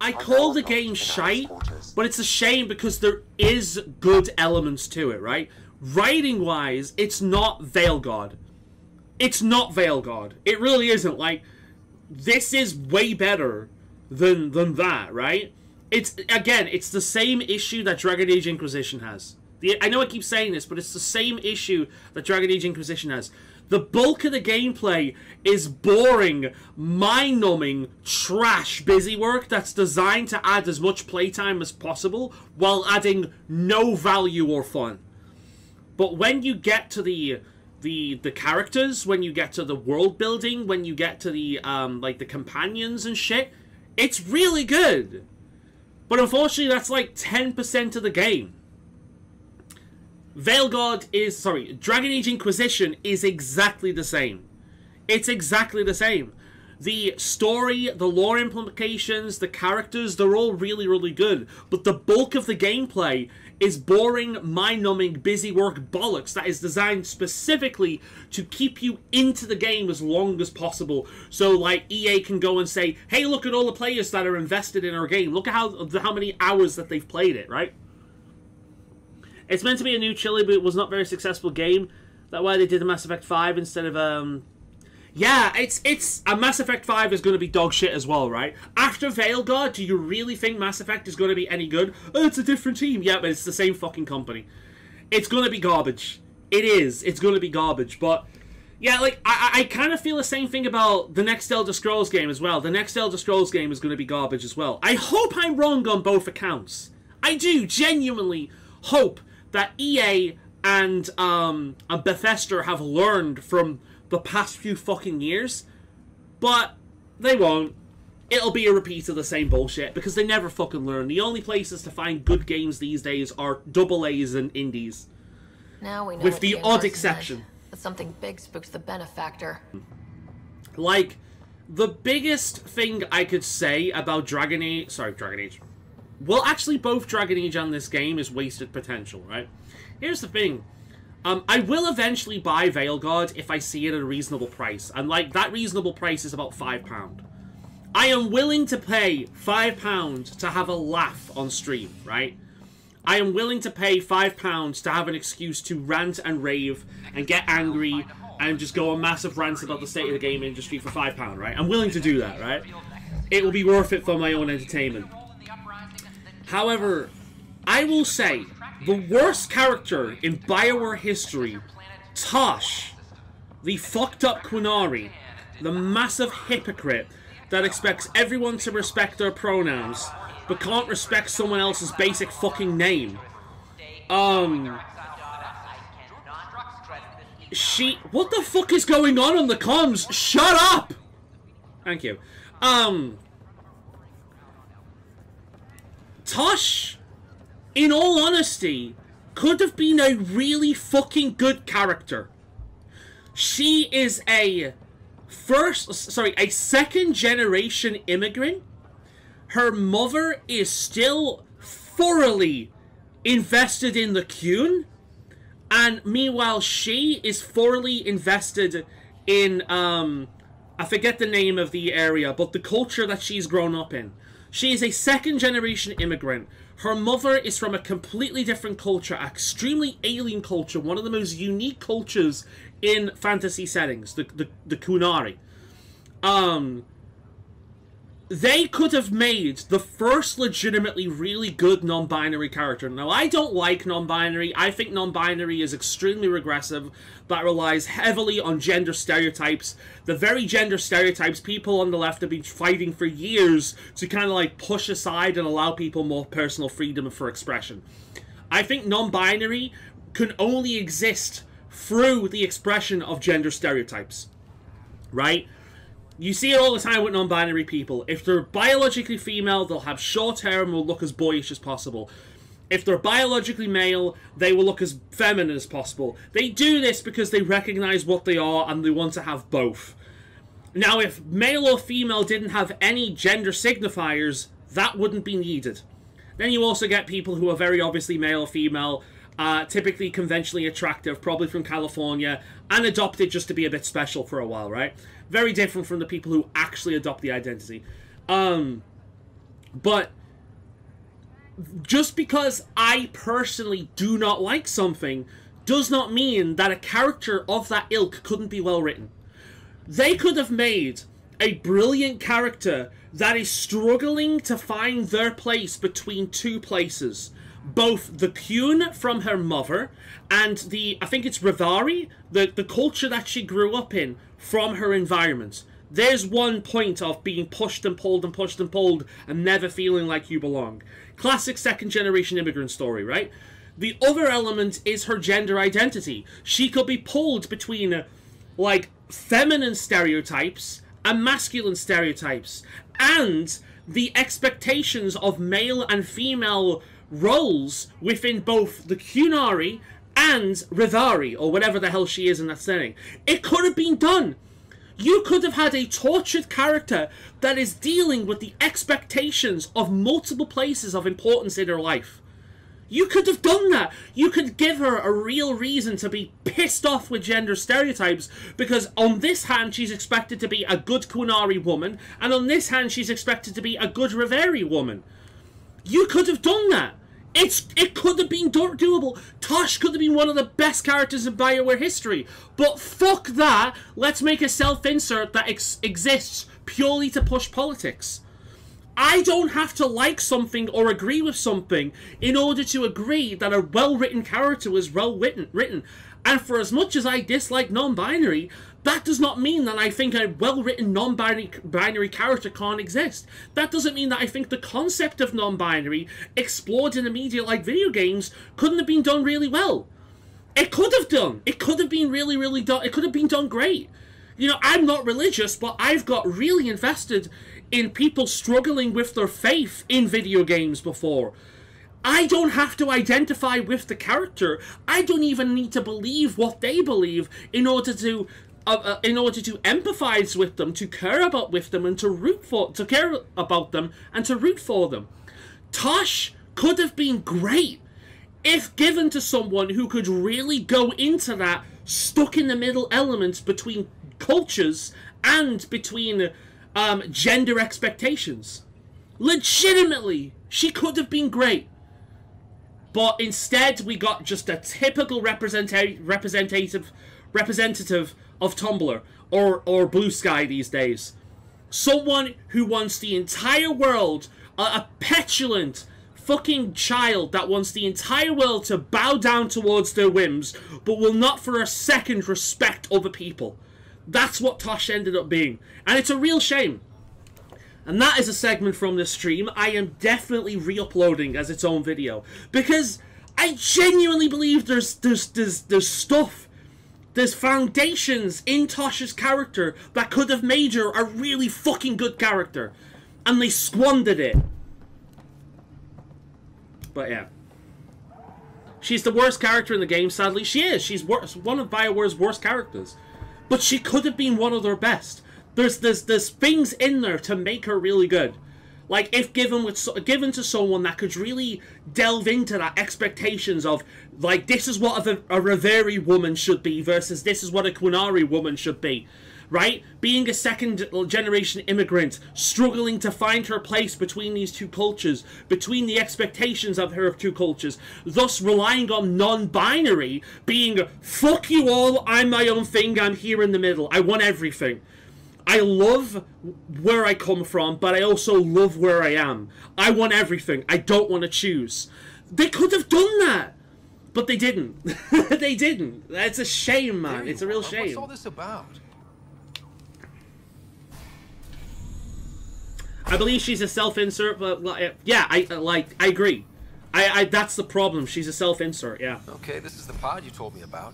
I call the game shite, but it's a shame because there is good elements to it, right? Writing-wise, it's not Veilguard. It's not Veilguard. It really isn't. Like, this is way better than that, right? It's, again, it's the same issue that Dragon Age Inquisition has. I know I keep saying this, but it's the same issue that Dragon Age Inquisition has. The bulk of the gameplay is boring, mind-numbing, trash busy work that's designed to add as much playtime as possible while adding no value or fun. But when you get to the characters, when you get to the world building, when you get to the like the companions and shit, it's really good. But unfortunately, that's like 10% of the game. Dragon Age Inquisition is exactly the same. It's exactly the same. The story, the lore implications, the characters, they're all really, really good. But the bulk of the gameplay is boring, mind-numbing, busy work bollocks that is designed specifically to keep you into the game as long as possible. So, like, EA can go and say, hey, look at all the players that are invested in our game. Look at how many hours that they've played it, right? It's meant to be a new chili, but it was not a very successful game. That's why they did the Mass Effect 5 instead of, Yeah, it's a Mass Effect 5 is going to be dog shit as well, right? After Veilguard, do you really think Mass Effect is going to be any good? Oh, it's a different team. Yeah, but it's the same fucking company. It's going to be garbage. It is. It's going to be garbage. But, yeah, like, I kind of feel the same thing about the next Elder Scrolls game as well. The next Elder Scrolls game is going to be garbage as well. I hope I'm wrong on both accounts. I do genuinely hope that EA and Bethesda have learned from the past few fucking years, but they won't. It'll be a repeat of the same bullshit because they never fucking learn. The only places to find good games these days are AA and indies. Now we know with the odd exception. But something big spooks the benefactor. Like, the biggest thing I could say about Dragon Age... Well, actually, both Dragon Age and this game is wasted potential, right? Here's the thing. I will eventually buy Veilguard if I see it at a reasonable price. And, like, that reasonable price is about £5. I am willing to pay £5 to have a laugh on stream, right? I am willing to pay £5 to have an excuse to rant and rave and get angry and just go on massive rants about the state of the game industry for £5, right? I'm willing to do that, right? It will be worth it for my own entertainment. However, I will say, the worst character in BioWare history, Taash, the fucked up Qunari, the massive hypocrite that expects everyone to respect their pronouns, but can't respect someone else's basic fucking name. What the fuck is going on the comms? Shut up! Thank you. Taash, in all honesty, could have been a really fucking good character. She is a second generation immigrant. Her mother is still thoroughly invested in the Qun, and meanwhile she is thoroughly invested in, I forget the name of the area, but the culture that she's grown up in. She is a second-generation immigrant. Her mother is from a completely different culture, extremely alien culture, one of the most unique cultures in fantasy settings, the Qunari. They could have made the first legitimately really good non-binary character. Now, I don't like non-binary. I think non-binary is extremely regressive, that relies heavily on gender stereotypes. The very gender stereotypes people on the left have been fighting for years to kind of like push aside and allow people more personal freedom for expression. I think non-binary can only exist through the expression of gender stereotypes, right? You see it all the time with non-binary people. If they're biologically female, they'll have short hair and will look as boyish as possible. If they're biologically male, they will look as feminine as possible. They do this because they recognize what they are and they want to have both. Now, if male or female didn't have any gender signifiers, that wouldn't be needed. Then you also get people who are very obviously male or female, typically conventionally attractive, probably from California, and adopted just to be a bit special for a while, right? Very different from the people who actually adopt the identity. But just because I personally do not like something does not mean that a character of that ilk couldn't be well written. They could have made a brilliant character that is struggling to find their place between two places. Both the Kyun from her mother and I think it's Rivari, the culture that she grew up in from her environment. There's one point of being pushed and pulled and pushed and pulled and never feeling like you belong. Classic second generation immigrant story, right? The other element is her gender identity. She could be pulled between, like, feminine stereotypes and masculine stereotypes, and the expectations of male and female roles within both the Kunari and Rivari, or whatever the hell she is in that setting. It could have been done. You could have had a tortured character that is dealing with the expectations of multiple places of importance in her life. You could have done that. You could give her a real reason to be pissed off with gender stereotypes, because on this hand she's expected to be a good Kunari woman, and on this hand she's expected to be a good Rivari woman. You could have done that. It could have been doable. Taash could have been one of the best characters in BioWare history. But fuck that. Let's make a self-insert that exists purely to push politics. I don't have to like something or agree with something in order to agree that a well-written character was well-written. And for as much as I dislike non-binary, that does not mean that I think a well-written non-binary character can't exist. That doesn't mean that I think the concept of non-binary, explored in a media like video games, couldn't have been done really well. It could have done. It could have been really done. It could have been done great. You know, I'm not religious, but I've got really invested in people struggling with their faith in video games before. I don't have to identify with the character. I don't even need to believe what they believe in order to empathize with them, to care about with them, and to care about them and to root for them. Taash could have been great if given to someone who could really go into that stuck in the middle element between cultures and between gender expectations. Legitimately, she could have been great. But instead, we got just a typical representative of Tumblr, or Blue Sky these days. Someone who wants the entire world, a petulant fucking child that wants the entire world to bow down towards their whims, but will not for a second respect other people. That's what Taash ended up being. And it's a real shame. And that is a segment from this stream I am definitely re-uploading as its own video. Because I genuinely believe there's stuff, there's foundations in Taash's character that could have made her a really fucking good character. And they squandered it. But yeah. She's the worst character in the game, sadly. She is. She's one of BioWare's worst characters. But she could have been one of their best. There's things in there to make her really good. Like, if given to someone that could really delve into that expectations of, like, this is what a Rivari woman should be versus this is what a Kunari woman should be. Right? Being a second-generation immigrant, struggling to find her place between these two cultures, between the expectations of her two cultures, thus relying on non-binary, being, fuck you all, I'm my own thing, I'm here in the middle, I want everything. I love where I come from, but I also love where I am. I want everything, I don't want to choose. They could have done that, but they didn't. They didn't. It's a shame, man. It's a real shame. What's all this about? I believe she's a self-insert, but yeah, I agree. That's the problem. She's a self-insert, yeah. Okay, this is the pod you told me about.